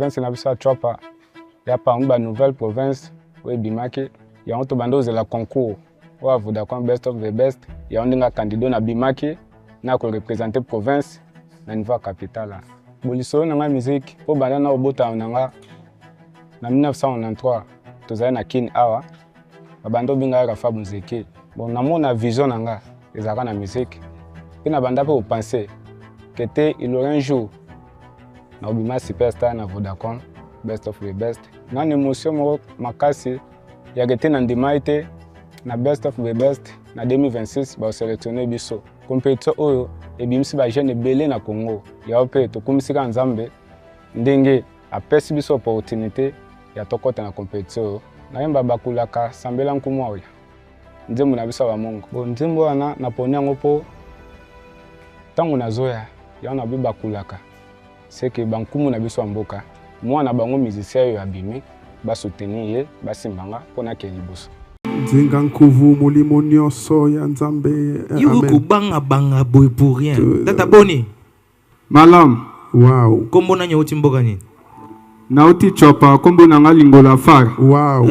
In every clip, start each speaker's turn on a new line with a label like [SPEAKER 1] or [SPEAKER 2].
[SPEAKER 1] province na biso chopa ya pa ngba nouvelle province we bimaki ya on to bandoze la concours wa Vodacom best of the best ya on nga candidat na bimaki na ko représenter province na niveau capitale boliso na musique po bana na obota na nga na 1993 tozali na kin awa bando binga ka Fab Nzeke bon na mona vision na nga ezaka na musique pina banda pe penser que il aurait un jour na obima superstar na Vodacom best of the best na émotion mo makasi ya gete na ndimaite na best of the best na 2026 ba sélectionner biso compétition oyo ebimisi ba jeune belé na Congo ya ope to kumisika nzambe ndenge apesi biso opportunité ya tokota na compétition na yemba bakulaka sambela nkumu oya nzembo na biso ba mongo bon nzembo wana na poni yango po tango na zoya ya na bibakulaka c'est que bankumu na biso mboka mwana bango musicien yo abimi ba soutenir ye ba simbanga pona ke liboso
[SPEAKER 2] nzinga nkuvu mulimo nyonso ya nzambe
[SPEAKER 3] yuko banga boy pour rien tata boni
[SPEAKER 4] malam
[SPEAKER 2] wow
[SPEAKER 3] kombo na nyauti mboka nini
[SPEAKER 4] nauti chopa kombo na ngalingola far
[SPEAKER 2] wow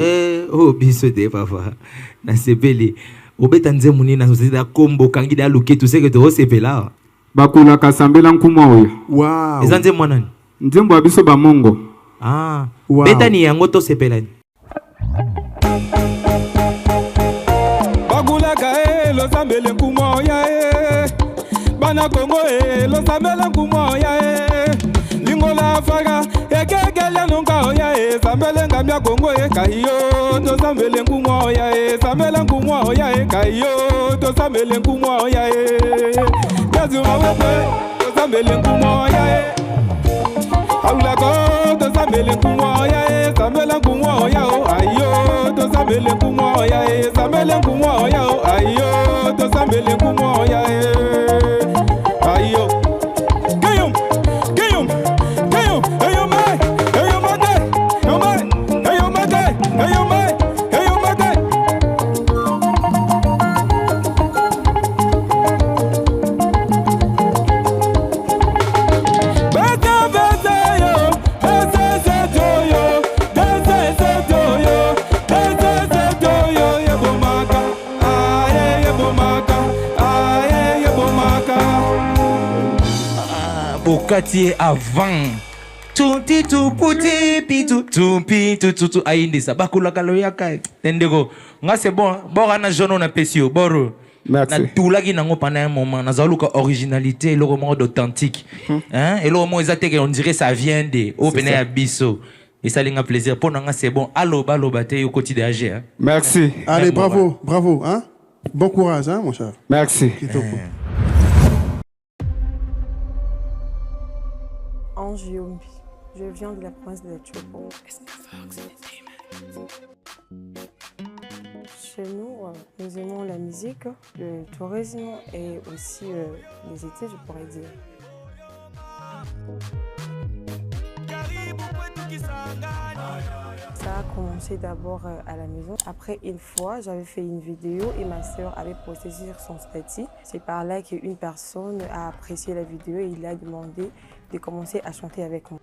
[SPEAKER 3] oh biso de papa na sepeli obeta nzemu ni na société kombo kangida luke tu sais que to sepela
[SPEAKER 4] bakula kasambela nkuma oyo
[SPEAKER 2] wow
[SPEAKER 3] ezanze mwanani
[SPEAKER 4] nzembo abiso ba mongo
[SPEAKER 2] wow.
[SPEAKER 3] Beta ni yango to sepela
[SPEAKER 5] bagula ka lo sambele nkuma ya bana Kongo lo sambela nkuma ya lingola faga ekekele nunga ya sambele ngambia Kongo kayo to sambele nkuma ya sambela nkuma ya kayo to sambele nkuma ya yazuma wewe to sambele nkuma ya aula ko to sambele nkuma ya sambela nkuma ya ayo to sambele nkuma ya sambele nkuma ya ayo to sambele nkuma ya ayo kayum kayum kayum ayo mai ayo mate ayo mai ayo mate ayo mai ayo mate beta beta yo beta yo beta yo ye bomaka aye ye bomaka aye ye bomaka
[SPEAKER 3] bokati avant tuti tu puti pitu tu pitu tu ainde sa bakula kaloya ka tendeko nga c'est bon borana jono na pesio boro
[SPEAKER 4] merci
[SPEAKER 3] na tulaki nango pendant un moment na zaluka originalité le roman authentique hein et le roman exact on dirait ça vient de open ya biso et ça linga plaisir pour nga c'est bon allo te au quotidien hein
[SPEAKER 4] merci
[SPEAKER 2] allez bravo bravo hein bon courage hein mon cher
[SPEAKER 4] merci
[SPEAKER 6] Ange Yombi. Je viens de la province de la Chopo. Chez nous, nous aimons la musique, le tourisme et aussi les étés, je pourrais dire. Ça a commencé d'abord à la maison. Après, une fois, j'avais fait une vidéo et ma sœur avait posté sur son statut. C'est par là qu'une personne a apprécié la vidéo et il a demandé de commencer à chanter avec moi.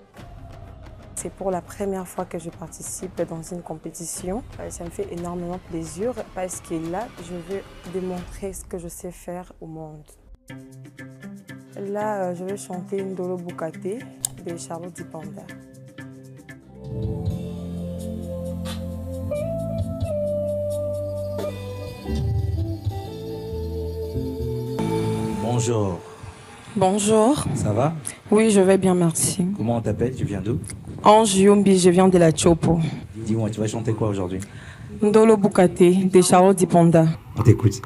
[SPEAKER 6] C'est pour la première fois que je participe dans une compétition. Ça me fait énormément plaisir parce que là, je veux démontrer ce que je sais faire au monde. Là, je vais chanter Ndolo Bukate de Charlotte Dipanda.
[SPEAKER 3] bonjour.
[SPEAKER 6] Bonjour.
[SPEAKER 3] Ça va?
[SPEAKER 6] Oui, je vais bien, merci.
[SPEAKER 3] Comment on t'appelle? Tu viens d'où?
[SPEAKER 6] Ange Yombi, je viens de la Chopo.
[SPEAKER 3] Dis-moi, tu vas chanter quoi aujourd'hui?
[SPEAKER 6] Ndolo Bukate de Charlotte Dipanda.
[SPEAKER 3] On t'écoute.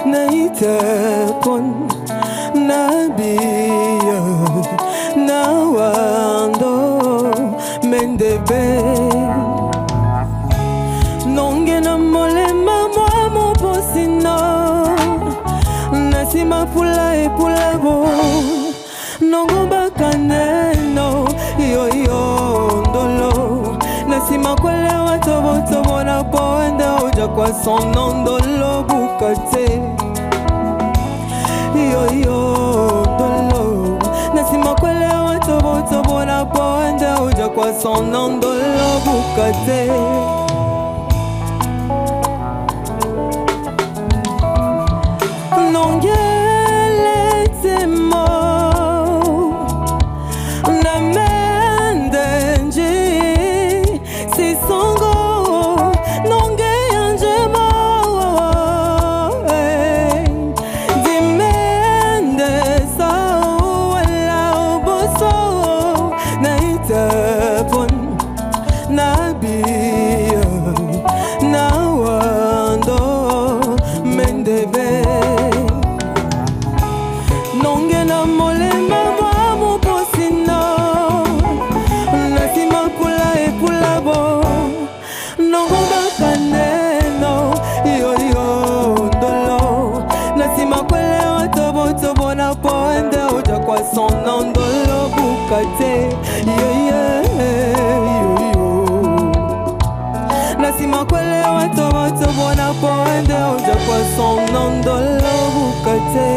[SPEAKER 7] Naita kon mendebe nonge na molema mwa moposino nasima pula epula bo nongo bakaneno yo yo ndolo nasima kwele watobo tobo na poende uja kwa sono ndolo bukate yo yo ndolo nasima kwele watobo tobo na poende uja kwa sono ndolo bukate nongele temo na mendenji si songo nonge anjema di mende sa wala boso na itapon na biya na wando mendebe nonge na molema mwa moposino nasima pula epula bo nongo bakaneno yo yo ndolo nasima kwele watobo tobo na poende uja kwa sono ndolo bukate yo yo nasima kwele watobo tobo na poende uja kwa sono ndolo bukate.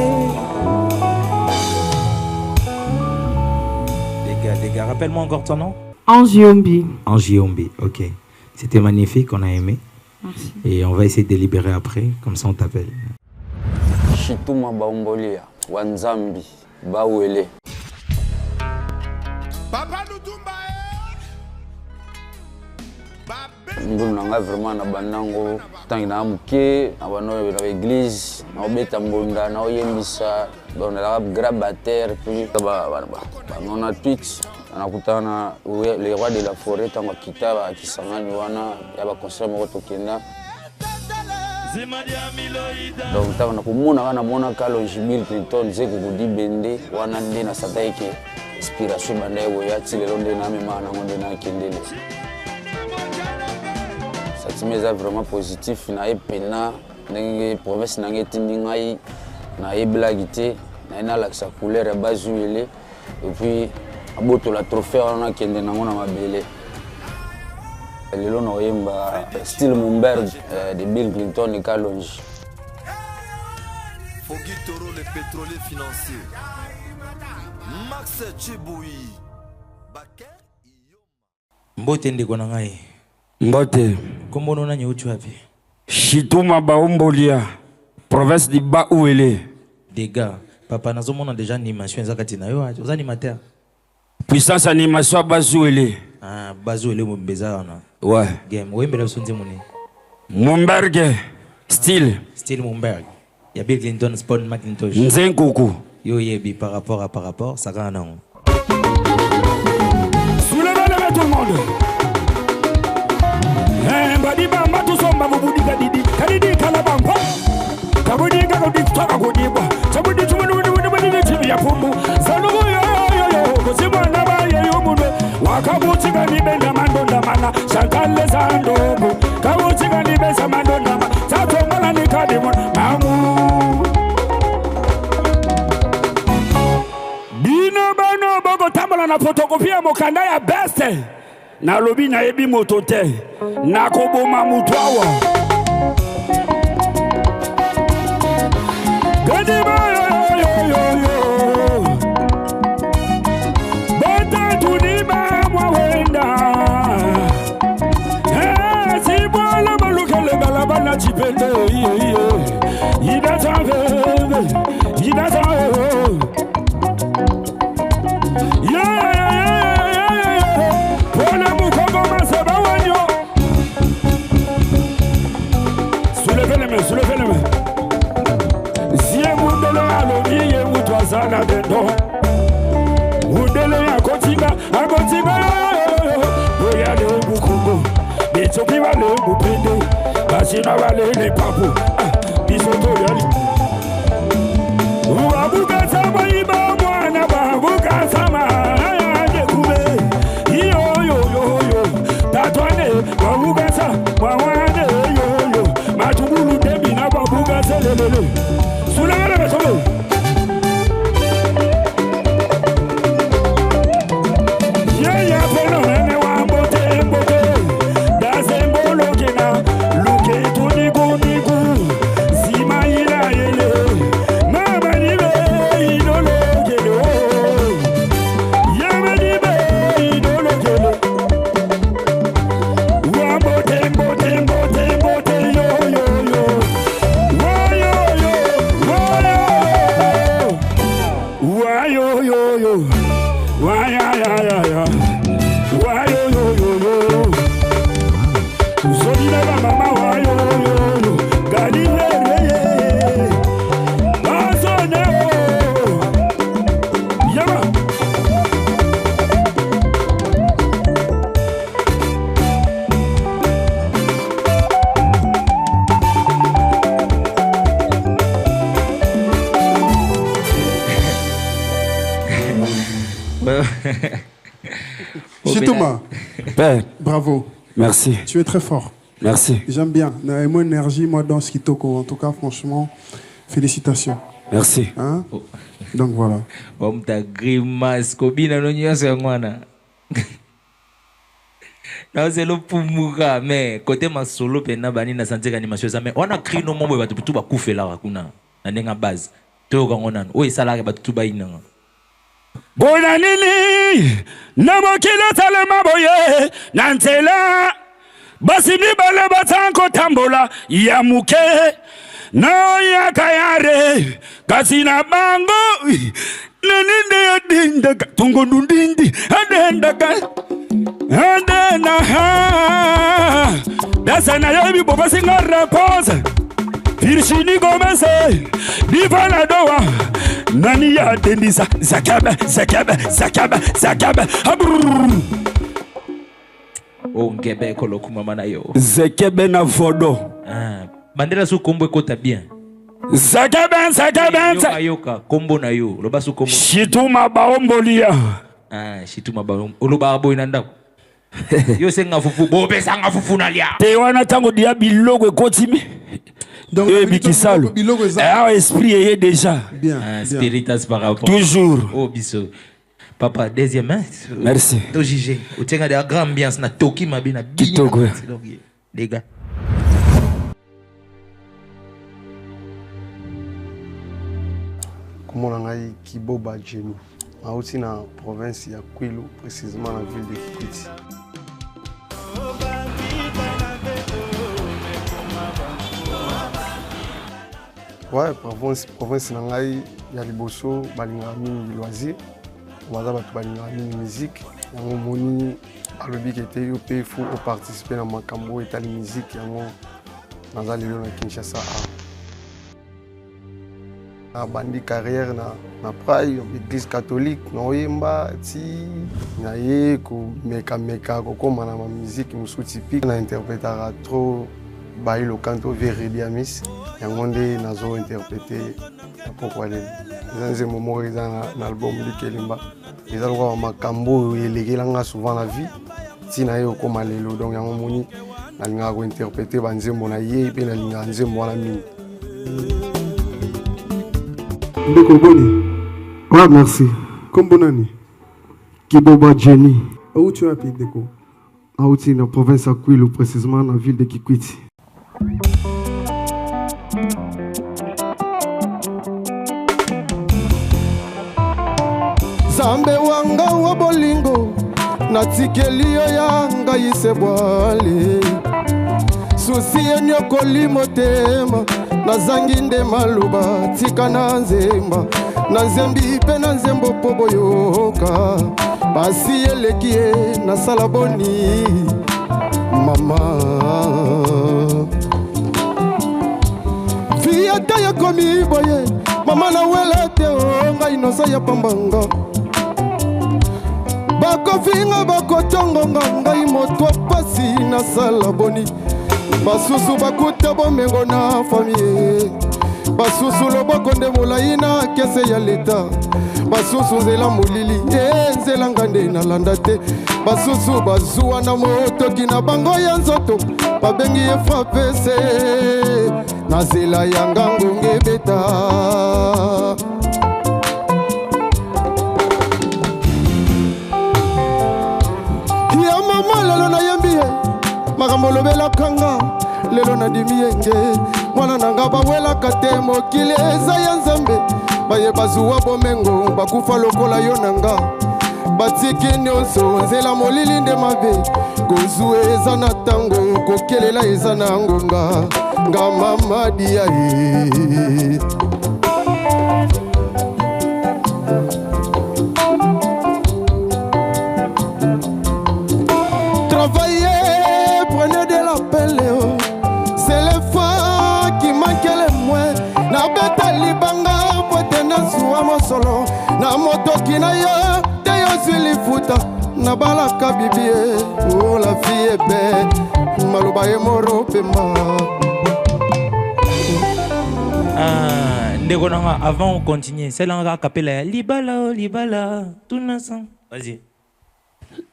[SPEAKER 3] Les gars, rappelle-moi encore ton nom.
[SPEAKER 8] Angiombi.
[SPEAKER 3] Angiombi, ok. C'était magnifique, on a aimé.
[SPEAKER 8] Merci.
[SPEAKER 3] Et on va essayer de délibérer après, comme ça on t'appelle.
[SPEAKER 9] Shituma Baumbolia, Wanzambi, Bawele.
[SPEAKER 5] Papa Lutumba
[SPEAKER 9] Ndulu nanga vraiment na bandango tangi na muke abano na église na obeta mbonda na oyembisa donc na grab à terre puis ba on a tweet anakutana le roi de la forêt tango kitaba kisangani wana ya ba concert moko tokenda donc tango na kumuna wana mona Kalonji Bill Clinton zeko kudi bende wana nde na sataike inspiration bandaye boya tilelo nde na mema na ngonde na kendele. C'est vraiment positif. Na epena ndenge province nange tindingai na eblagité na laksa couleur bazuele et puis aboto la trophée on a kende nango na mabele lelo no yemba style Mumberg de Bill Clinton et Kalonji.
[SPEAKER 10] Fogui Toro le pétrolier financier Max Chiboui Baker
[SPEAKER 3] Mbote ndeko na ngai.
[SPEAKER 11] Mbote.
[SPEAKER 3] Kombo nona nyeuchu wapi?
[SPEAKER 11] Shituma Baumbolia, province de Bauele.
[SPEAKER 3] Des gars, papa nazomona déjà animation ezakati na yo, aux animateurs.
[SPEAKER 11] Puissance animation Bazuele.
[SPEAKER 3] Ah, Bazuele mbeza wana.
[SPEAKER 11] Ouais.
[SPEAKER 3] Game, wembele sonze muni.
[SPEAKER 11] Mumberg, style.
[SPEAKER 3] Style Mumberg. Ya Bill Clinton, Spawn Macintosh.
[SPEAKER 11] Nzenkuku.
[SPEAKER 3] Yo yebi par rapport, ça va non.
[SPEAKER 11] Soulevez le tout le monde. Badi bamba tu somba budi kadidi kadidi kalabamba kabudi kabudi toka kudiba sabudi tumuni badi chibi ya pumbu salugo yo kuzima na baye yumuno wakabuti kani benda mandonda mana shakale sandogo kabuti kani besa mandonda ma tato mala ni kadimo mamu bino bano bogo tambala na fotokopia mokanda ya beste na lobi na ebi motote na koboma mutwawa gadiba yo bata tuniba mwa wenda si bola malukele galabana chipende ida Soulevez les mains. Si vous donnez à l'objet, vous doit s'en aller. Vous donnez à Kotinga, vous y allez au Boukoumou. Les Tsoki va le Boupédé, Bassina va les papous. Ils sont au Yali. Ou à Boukasama, Iba, Moana, Boukasama, Découvert. Yo.
[SPEAKER 2] Thomas.
[SPEAKER 8] Père.
[SPEAKER 2] Bravo.
[SPEAKER 8] Merci.
[SPEAKER 2] Tu es très fort.
[SPEAKER 8] Merci.
[SPEAKER 2] J'aime bien. Moi, énergie, moi, dans ce qui toko. En tout cas, franchement, félicitations.
[SPEAKER 8] Merci.
[SPEAKER 2] Hein? Donc voilà.
[SPEAKER 3] Om ta grimace, kobina no nyonso ngwana. Na zelo pumuka mais côté masolo pena bani na santé animation ça mais on a créé no mombo ba tout ba kufela kuna na ndenga base to ka ngona o isala ba tout ba ina.
[SPEAKER 11] Bona nini na mokilo talema boye na ntela basi ni bale batanko tambola ya muke na ya kayare kasi na bango nende ya dinda tungo ndindi adenda ka adena ha dasa na yobi boba singa repose Virginie Gomez Diva doa nani ya dendisa zakaba
[SPEAKER 3] O ngebe kolo kumama na yo
[SPEAKER 11] zekebe na vodo
[SPEAKER 3] bandela su kombo ekota bien
[SPEAKER 11] zakaba
[SPEAKER 3] yoka kombo na yo loba su kombo
[SPEAKER 11] shituma baombolia
[SPEAKER 3] shituma baombolia oloba boy na ndako yo senga fufu bobe sanga fufu na lia
[SPEAKER 11] te wana tango dia biloko ekotimi donc bikisalo esprit est déjà
[SPEAKER 2] bien
[SPEAKER 3] spiritas par rapport
[SPEAKER 11] toujours
[SPEAKER 3] oh biso papa deuxième main
[SPEAKER 11] merci
[SPEAKER 3] to jige o tenga de grande ambiance na toki mabina
[SPEAKER 11] kitoko
[SPEAKER 3] les gars
[SPEAKER 12] comment on a Kiboba Jenny aussi dans la province ya Kwilu précisément la ville de Kikwiti. Ouais, province nangai ya liboso balinga mingi loisir baza batu balinga mingi musique yango moni alobi kete yo pe faut participer na makambo etali musique yango naza lelo na Kinshasa a bandi carrière na praille église catholique na oyemba ti na ye ko meka kokoma na musique musu typique na interprétera trop bayi le canto Veridiamis yango nde nazo interpréter pourquoi les nzembo moko eza na album likelimba eza lokwa makambo elekelanga souvent la vie ti na ye okoma lelo donc yango moni nalingaka kointerpréter banzembo na ye mpe nalingaka nzembo wana mingi.
[SPEAKER 2] Ndeko Boni.
[SPEAKER 4] Ouais, merci.
[SPEAKER 2] Kombo nani?
[SPEAKER 4] Kiboba Jenny.
[SPEAKER 2] Où tu habites, Ndeko?
[SPEAKER 4] Aouti, dans la province à Kwilu, précisément dans la ville de Kikwiti.
[SPEAKER 12] Zambe wanga wa bolingo natikeli yo ya ngai sebwale susi enyokoli motema nazangi nde maluba tika na nzemba na nzembi mpe na nzembo po boyoka basi eleki ye nasala boni mama fiata yakomi boye mama na wele te o ngai nosa ya pambanga bakofinga bakotongonga ngai moto pasi nasala boni basusu bakuta bomengo na famille basusu loboko nde molai na kese ya leta basusu nzela molili nzela ngande nalanda te basusu bazuwa na motoki na bango ya nzoto babengi ye frapese na zela ya ngangonge beta ya mama lelo nayembi ye makambo olobelaka nga lelo nandimi yenge mwana na nga bawelaka te mokili eza ya nzambe baye bazuwa bomengo bakufa lokola yo na nga batiki nyonso nzela molili nde mabe kozwa eza na ntango kokelela eza na ngonga nga mamadia ye travaillez, prenez de la pelle, c'est les fois qui manquent les moins. Na beta libanga, pote na suwa mosolo, na moto kinaya, te yo zili futa, na balaka bibie, oh la fille est belle, maluba ye moro pema.
[SPEAKER 3] Ndeko nanga, avant on continue, c'est là on va capella libala, libala, tout nasan. Vas-y.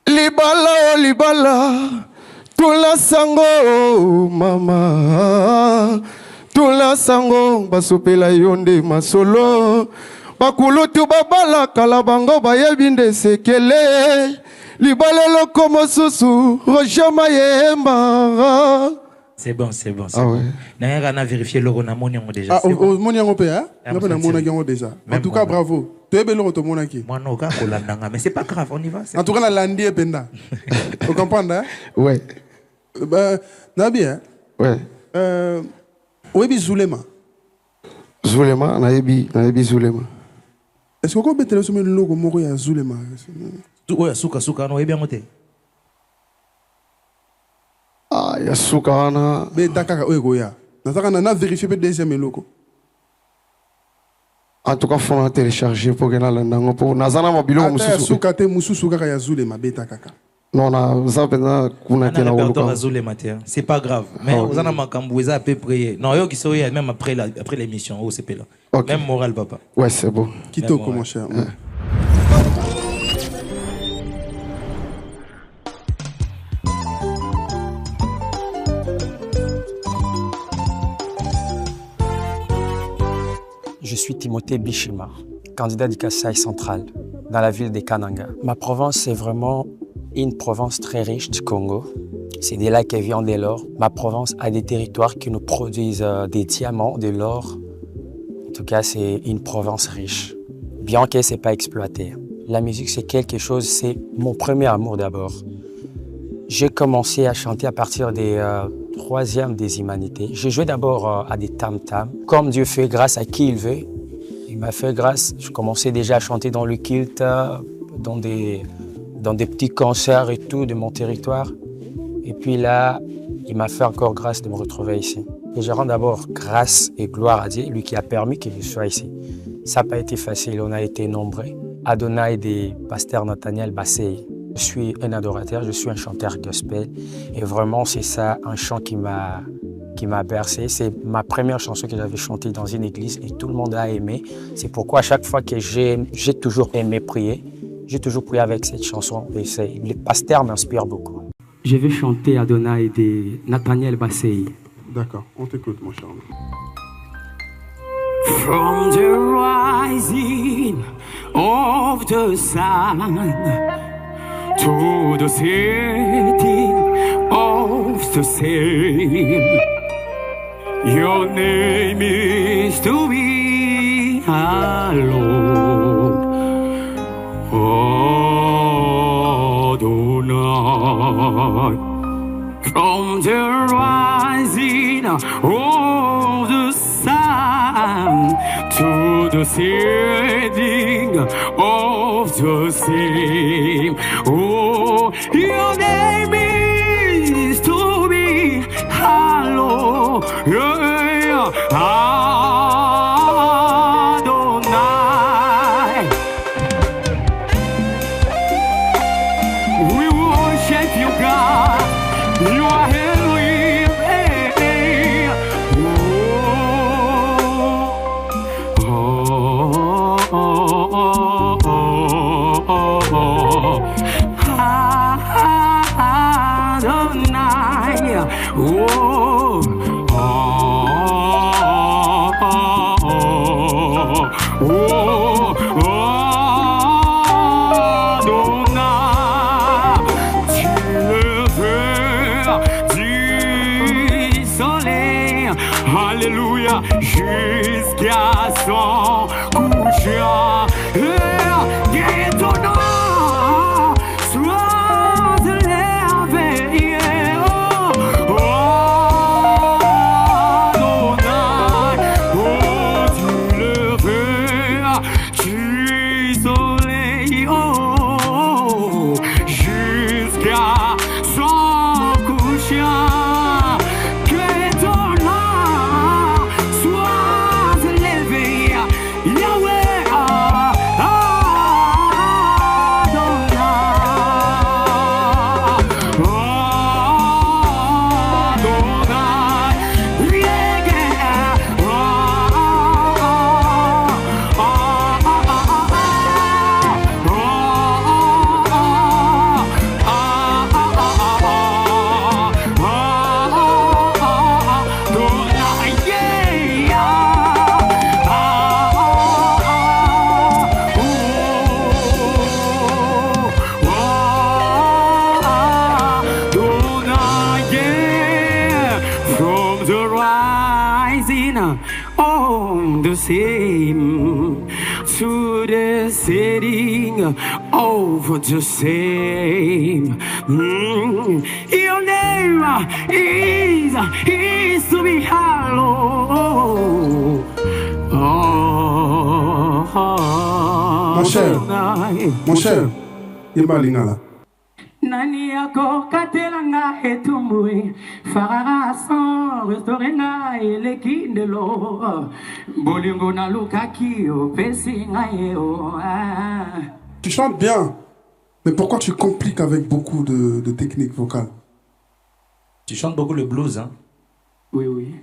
[SPEAKER 12] Libala, libala, tula sango, mama. Tula sango, basopela yonde masolo. Bakulutu babala, kalabango bayebinde sekele. Libala lokomo susu, Roger Mayemba.
[SPEAKER 3] C'est bon, c'est bon.
[SPEAKER 12] Ah ouais.
[SPEAKER 3] On a vérifié le Ronamonion déjà.
[SPEAKER 2] Ah, au Monion PA, on a déjà. En tout cas, bravo. Tu es belle au Monaki.
[SPEAKER 3] Moi, non, mais c'est pas grave, on y va.
[SPEAKER 2] En tout cas, la Landi est penda. Vous comprenez?
[SPEAKER 12] Ouais.
[SPEAKER 2] Nabi, hein?
[SPEAKER 12] Ouais.
[SPEAKER 2] Où est Zulema?
[SPEAKER 12] Zulema, naebi Zulema.
[SPEAKER 2] Est-ce que vous pouvez te le logo mori à Zulema?
[SPEAKER 3] Ouais, souka, non, est bien monté.
[SPEAKER 12] Ah, ya souka na.
[SPEAKER 2] Mais d'accord, oui, goya. Na vérifié le deuxième logo.
[SPEAKER 12] En tout cas, faut la télécharger pour que na pour nazana mobilo
[SPEAKER 2] mususu. Souka te mususu kaka ya Zulema beta kaka.
[SPEAKER 12] Non, na zapena kuna tena
[SPEAKER 3] woloka. C'est pas grave. Mais vous en avez makambouza à peu près. Non, yo qui sont même après l'émission au CP là. Okay. Même moral papa.
[SPEAKER 12] Ouais, c'est bon.
[SPEAKER 2] Kitoko mon cher.
[SPEAKER 8] Je suis Timothée Bishima, candidat du Kasaï central, dans la ville de Kananga. Ma province, c'est vraiment une province très riche du Congo. C'est de là que vient de l'or. Ma province a des territoires qui nous produisent des diamants, de l'or. En tout cas, c'est une province riche, bien que ce n'est pas exploité. La musique, c'est quelque chose, c'est mon premier amour d'abord. J'ai commencé à chanter à partir des troisièmes des humanités. J'ai joué d'abord à des tam-tams. Comme Dieu fait grâce à qui il veut, il m'a fait grâce. Je commençais déjà à chanter dans le culte, dans des petits concerts et tout de mon territoire. Et puis là, il m'a fait encore grâce de me retrouver ici. Et je rends d'abord grâce et gloire à Dieu, lui qui a permis que je sois ici. Ça n'a pas été facile, on a été nombreux. Adonai et pasteur Nathaniel Bassey. Je suis un adorateur, je suis un chanteur gospel. Et vraiment, c'est ça, un chant qui m'a bercé. C'est ma première chanson que j'avais chantée dans une église et tout le monde a aimé. C'est pourquoi à chaque fois que j'ai toujours aimé prier, j'ai toujours prié avec cette chanson. Et le pasteur m'inspire beaucoup. Je vais chanter Adonai de Nathaniel Bassey.
[SPEAKER 2] D'accord, on t'écoute mon cher.
[SPEAKER 13] From the rising of the sun to the setting of the same, your name is to be hallowed, Adonai. From the rising of the sun to the setting of the same, oh, your name is to be hallowed, yeah, Adonai. We worship you, God. You are Elohim, Adonai, Alléluia, jusqu'à son couchant. Que ton nom soit élevé. Adonai, oh, tu le veux, tu soleil, oh, jusqu'à son couchant. Yahweh, the same, to the setting of the same. Your name is to be hallowed.
[SPEAKER 2] Mon cher, Yemba Lingala.
[SPEAKER 13] Nani yako katelanga etumui farara son restaurenga ele kindelo bolingo na lukaki o pesinga eo.
[SPEAKER 2] Tu chantes bien, mais pourquoi tu compliques avec beaucoup de techniques vocales?
[SPEAKER 3] Tu chantes beaucoup le blues, hein?
[SPEAKER 13] Oui, oui.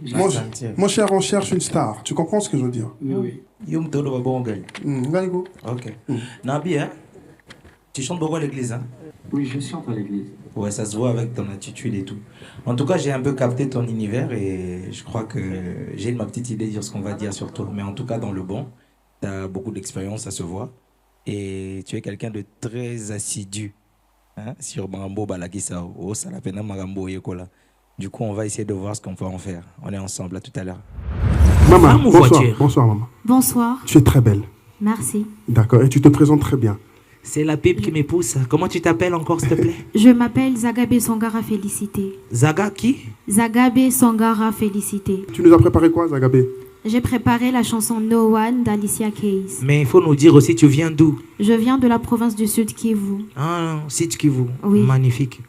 [SPEAKER 2] Mon cher, on cherche une star. Tu comprends ce que je veux dire?
[SPEAKER 13] Oui,
[SPEAKER 2] oui.
[SPEAKER 3] Ok. Nabi, hein? Tu chantes beaucoup à l'église, hein?
[SPEAKER 13] Oui, je chante à l'église.
[SPEAKER 3] Ouais, ça se voit avec ton attitude et tout. En tout cas, j'ai un peu capté ton univers et je crois que j'ai ma petite idée de ce qu'on va dire sur toi. Mais en tout cas, dans le bon, tu as beaucoup d'expérience, ça se voit. Et tu es quelqu'un de très assidu, hein, sur Marambo Balakisa, au Salapena Marambo Yekola. Du coup, on va essayer de voir ce qu'on peut en faire. On est ensemble, à tout à l'heure.
[SPEAKER 2] Maman, bonsoir. Bonsoir, maman.
[SPEAKER 14] Bonsoir.
[SPEAKER 2] Tu es très belle.
[SPEAKER 14] Merci.
[SPEAKER 2] D'accord, et tu te présentes très bien.
[SPEAKER 3] C'est la pipe qui me pousse. Comment tu t'appelles encore, s'il te plaît?
[SPEAKER 14] Je m'appelle Zagabe Sangara Félicité.
[SPEAKER 3] Zaga qui?
[SPEAKER 14] Zagabe Sangara Félicité.
[SPEAKER 2] Tu nous as préparé quoi, Zagabe?
[SPEAKER 14] J'ai préparé la chanson No One d'Alicia Keys.
[SPEAKER 3] Mais il faut nous dire aussi, tu viens d'où?
[SPEAKER 14] Je viens de la province du Sud Kivu.
[SPEAKER 3] Ah, Sud Kivu.
[SPEAKER 14] Oui.
[SPEAKER 3] Magnifique.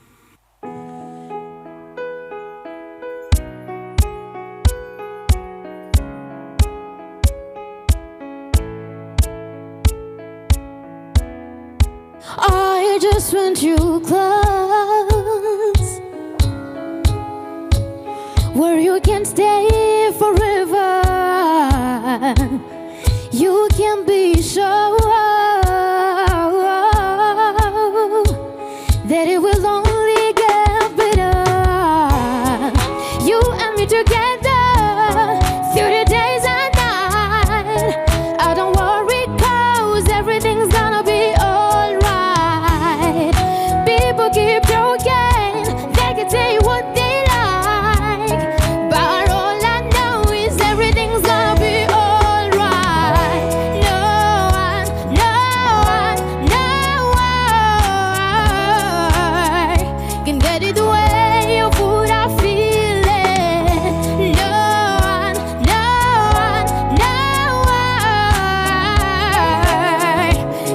[SPEAKER 15] I just want you close, where you can stay forever. You can be sure that it will only get better. You and me together through the days and night. I don't worry 'cause everything's gonna be alright. People keep joking, they can say what they like, but all I know is everything's gonna be alright. No one, no one, no one can get it the way you put I feel it. No one, no one, no one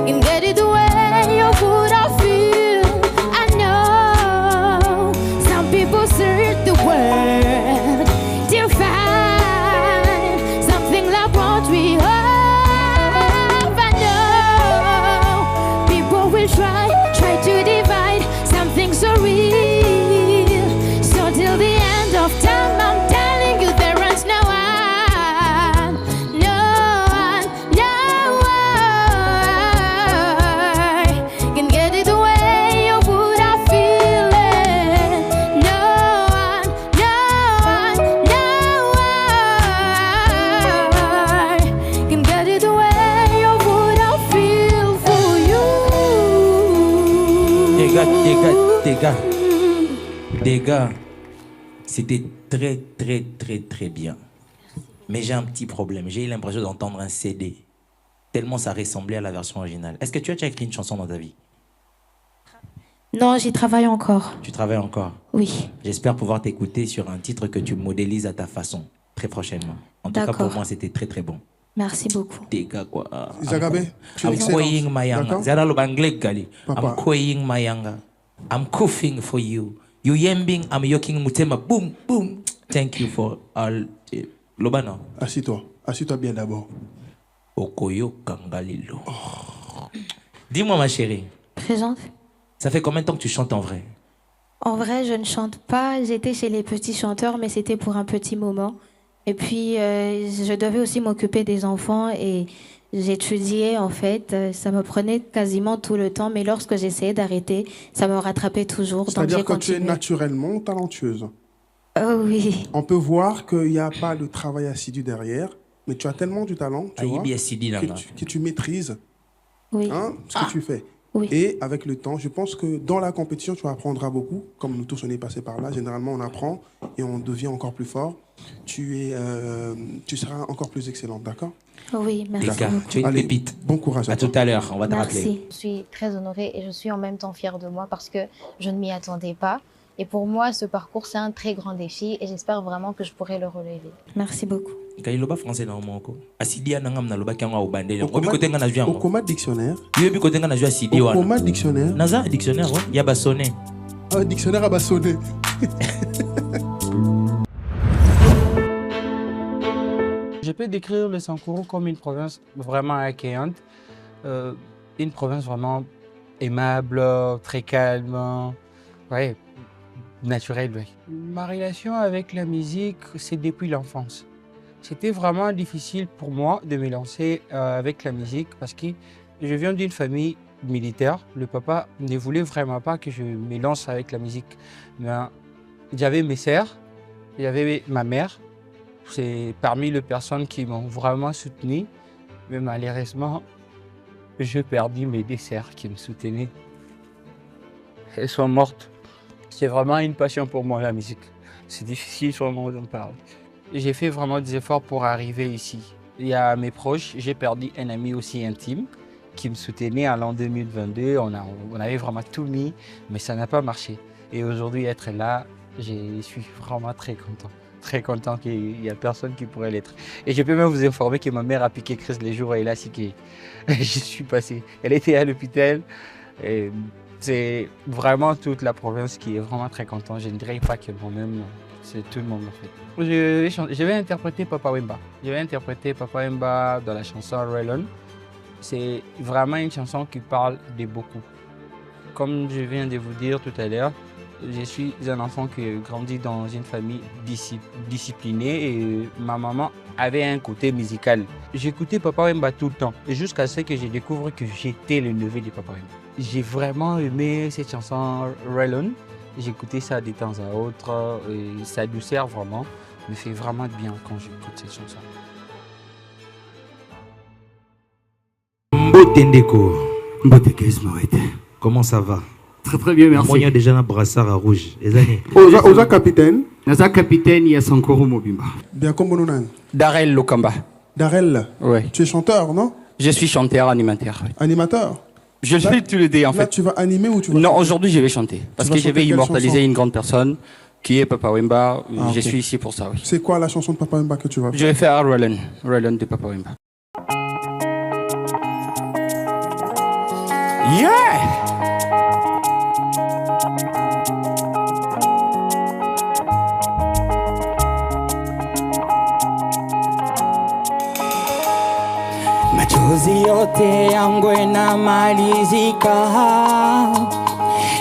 [SPEAKER 15] can get it the way you put I feel. I know some people search the world to find something like what we have. I know people will try to divide something so real. So till the end of time, I'm telling you there is no one, no one, no one can get it the way you would I feel it. No one, no one, no one can get it the way you would I feel for you.
[SPEAKER 3] Des gars, c'était très, très, très, très bien. Mais j'ai un petit problème. J'ai eu l'impression d'entendre un CD. Tellement ça ressemblait à la version originale. Est-ce que tu as déjà écrit une chanson dans ta vie?
[SPEAKER 15] Non, j'y travaille encore.
[SPEAKER 3] Tu travailles encore?
[SPEAKER 15] Oui.
[SPEAKER 3] J'espère pouvoir t'écouter sur un titre que tu modélises à ta façon, très prochainement. En tout cas,
[SPEAKER 15] D'accord.
[SPEAKER 3] pour moi, c'était très, très bon.
[SPEAKER 15] Merci beaucoup.
[SPEAKER 3] Des gars, quoi.
[SPEAKER 2] Zagabe, tu es
[SPEAKER 3] I'm
[SPEAKER 2] excellente.
[SPEAKER 3] crying my yanga.
[SPEAKER 2] D'accord?
[SPEAKER 3] Zara lo banglek gali.
[SPEAKER 2] Papa.
[SPEAKER 3] I'm crying my yanga. I'm coughing for you. You yembing, I'm yoking mutema. Boom, boom. Thank you for all. Lobano.
[SPEAKER 2] Assis-toi. Assis-toi bien d'abord.
[SPEAKER 3] Okoyo kangalilo. Dis-moi, ma chérie.
[SPEAKER 15] Présente.
[SPEAKER 3] Ça fait combien de temps que tu chantes en vrai?
[SPEAKER 15] En vrai, je ne chante pas. J'étais chez les petits chanteurs, mais c'était pour un petit moment. Et puis, je devais aussi m'occuper des enfants et j'étudiais, en fait. Ça me prenait quasiment tout le temps, mais lorsque j'essayais d'arrêter, ça me rattrapait toujours. Donc,
[SPEAKER 2] C'est-à-dire
[SPEAKER 15] j'ai
[SPEAKER 2] que tu es
[SPEAKER 15] continué.
[SPEAKER 2] naturellement talentueuse.
[SPEAKER 15] Oh oui.
[SPEAKER 2] On peut voir qu'il n'y a pas de travail assidu derrière, mais tu as tellement du talent, tu vois, que tu maîtrises
[SPEAKER 15] Oui.
[SPEAKER 2] ce que tu fais.
[SPEAKER 14] Oui.
[SPEAKER 2] Et avec le temps, je pense que dans la compétition, tu apprendras beaucoup. Comme nous tous, on est passés par là. Généralement, on apprend et on devient encore plus fort. Tu seras encore plus excellente, d'accord?
[SPEAKER 14] Oui, merci.
[SPEAKER 3] Les gars, tu es une pépite.
[SPEAKER 2] Bon courage
[SPEAKER 3] à tout à l'heure, on va te
[SPEAKER 14] Merci.
[SPEAKER 3] rappeler.
[SPEAKER 16] Je suis très honorée et je suis en même temps fière de moi parce que je ne m'y attendais pas. Et pour moi, ce parcours, c'est un très grand défi et j'espère vraiment que je pourrai le relever.
[SPEAKER 14] Merci beaucoup.
[SPEAKER 3] Kailoba français na moko. Asidia nangam na loba kyanga ubande. Obi kotenga na juango.
[SPEAKER 2] Okoma dictionnaire.
[SPEAKER 3] Yobi kotenga na jua sidi wana.
[SPEAKER 2] Okoma dictionnaire.
[SPEAKER 3] Naza dictionnaire wa ya basonné.
[SPEAKER 2] Un dictionnaire à basonné.
[SPEAKER 8] Je peux décrire le Sankuru comme une province vraiment accueillante, une province vraiment aimable, très calme, ouais, naturelle. Ouais. Ma relation avec la musique, c'est depuis l'enfance. C'était vraiment difficile pour moi de me lancer avec la musique parce que je viens d'une famille militaire. Le papa ne voulait vraiment pas que je me lance avec la musique. Mais j'avais mes sœurs, j'avais ma mère. C'est parmi les personnes qui m'ont vraiment soutenu. Mais malheureusement, j'ai perdu mes deux sœurs qui me soutenaient. Elles sont mortes. C'est vraiment une passion pour moi, la musique. C'est difficile vraiment d'en parler. J'ai fait vraiment des efforts pour arriver ici. Il y a mes proches, j'ai perdu un ami aussi intime qui me soutenait en l'an 2022. On avait vraiment tout mis, mais ça n'a pas marché. Et aujourd'hui, être là, je suis vraiment très content. Très content qu'il n'y a personne qui pourrait l'être. Et je peux même vous informer que ma mère a piqué crise les jours où elle a si que je suis passé. Elle était à l'hôpital. C'est vraiment toute la province qui est vraiment très contente. Je ne dirais pas que moi-même, c'est tout le monde en fait. Je vais interpréter Papa Wemba. Je vais interpréter Papa Wemba dans la chanson Relon. C'est vraiment une chanson qui parle de beaucoup. Comme je viens de vous dire tout à l'heure, je suis un enfant qui grandit dans une famille disciplinée et ma maman avait un côté musical. J'écoutais Papa Wemba tout le temps jusqu'à ce que je découvre que j'étais le neveu de Papa Wemba. J'ai vraiment aimé cette chanson Relon. J'écoutais ça de temps à autre et sa douceur vraiment me fait vraiment bien quand j'écoute cette chanson.
[SPEAKER 3] Mbotendeko. Comment ça va?
[SPEAKER 17] Très très bien, merci.
[SPEAKER 3] Moi, il y a déjà un brassard à rouge.
[SPEAKER 2] Oza capitaine.
[SPEAKER 17] Naza capitaine, il y a Sankuru Mobimba.
[SPEAKER 2] Bien comme mon nom.
[SPEAKER 17] Darel Lokamba.
[SPEAKER 2] Darel.
[SPEAKER 17] Oui.
[SPEAKER 2] Tu es chanteur, non?
[SPEAKER 17] Je suis chanteur, animateur. Oui.
[SPEAKER 2] Animateur.
[SPEAKER 17] Je fais tous les deux en fait.
[SPEAKER 2] Là, tu vas animer ou tu vas...
[SPEAKER 17] Non, aujourd'hui je vais chanter. Parce que je vais immortaliser une grande personne qui est Papa Wemba. Je suis ici pour ça, oui.
[SPEAKER 2] C'est quoi la chanson de Papa Wemba que tu vas faire?
[SPEAKER 17] Je vais faire Relon. Relon de Papa Wemba. Yeah!
[SPEAKER 7] Machozi yote yangu yanamalizika,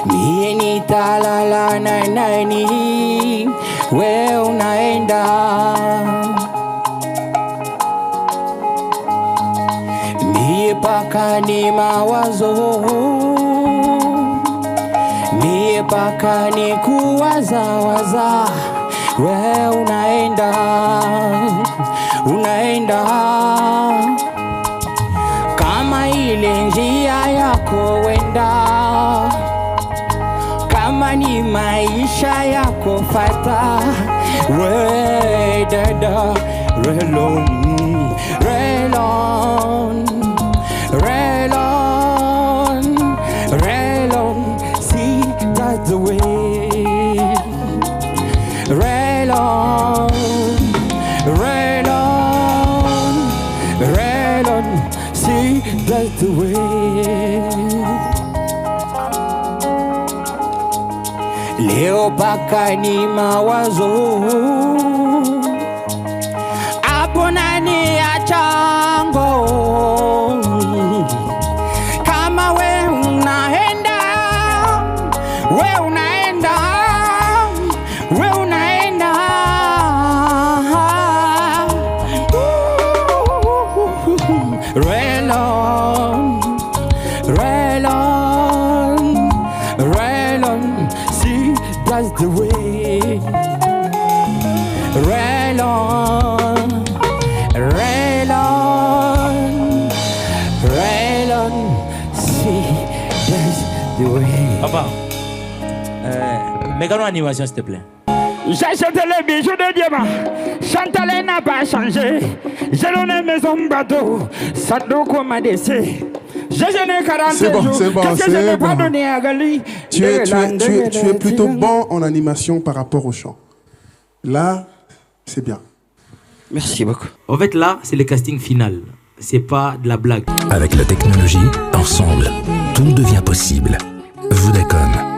[SPEAKER 7] mie nitalala na nani? We unaenda, mie paka ni mawazo, mie paka ni kuwazawaza. We unaenda, unaenda kama ile njia yako wenda, kama ni maisha yako fata. We dada, relon, relon, relon, relon, see that's the way. Relon, relon, relon, see that's the way. Leo paka ni mawazo, hapo nani achango. Kama we unaenda, we unaenda, we unaenda. Relon, relon, relon, see that's the way. Relon, relon, relon, see
[SPEAKER 3] Mais quelle animation, s'il te plaît?
[SPEAKER 11] J'ai acheté les bijoux de diamant. Chantal n'a pas changé. J'ai donné maison bateau. Sadoko m'a laissé. J'ai gêné 40 jours.
[SPEAKER 2] C'est bon,
[SPEAKER 11] qu'est-ce que je n'ai pas donné à Gali?
[SPEAKER 2] Tu es plutôt bon en animation par rapport au chant. Là, c'est bien.
[SPEAKER 17] Merci beaucoup.
[SPEAKER 3] En fait, là, c'est le casting final. C'est pas de la blague.
[SPEAKER 18] Avec la technologie, ensemble, tout devient possible. Vodacom.